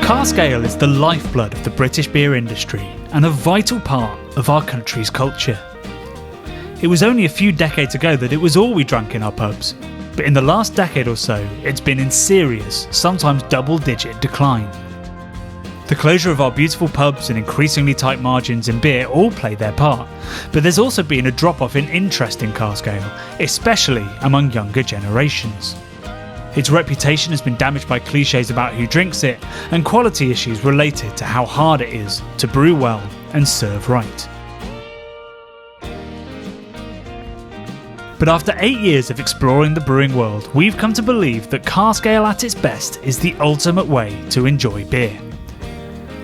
Cask Ale is the lifeblood of the British beer industry and a vital part of our country's culture. It was only a few decades ago that it was all we drank in our pubs, but in the last decade or so it's been in serious, sometimes double-digit decline. The closure of our beautiful pubs and increasingly tight margins in beer all play their part, but there's also been a drop-off in interest in cask ale, especially among younger generations. Its reputation has been damaged by cliches about who drinks it and quality issues related to how hard it is to brew well and serve right. But after 8 years of exploring the brewing world, we've come to believe that cask ale at its best is the ultimate way to enjoy beer.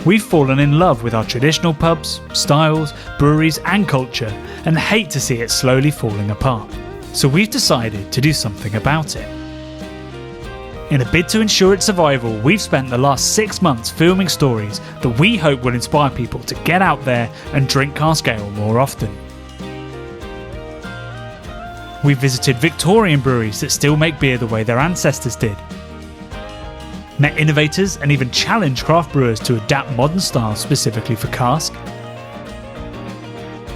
We've fallen in love with our traditional pubs, styles, breweries and culture and hate to see it slowly falling apart. So we've decided to do something about it. In a bid to ensure its survival, we've spent the last 6 months filming stories that we hope will inspire people to get out there and drink cask ale more often. We've visited Victorian breweries that still make beer the way their ancestors did, met innovators and even challenged craft brewers to adapt modern styles specifically for cask,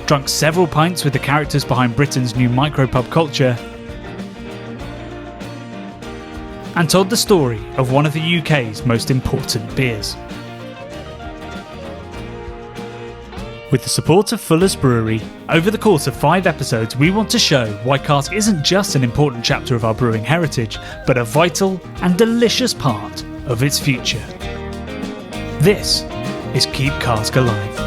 drunk several pints with the characters behind Britain's new micropub culture, and told the story of one of the UK's most important beers. With the support of Fuller's Brewery, over the course of 5 episodes we want to show why cask isn't just an important chapter of our brewing heritage, but a vital and delicious part of its future. This is Keep Cask Alive.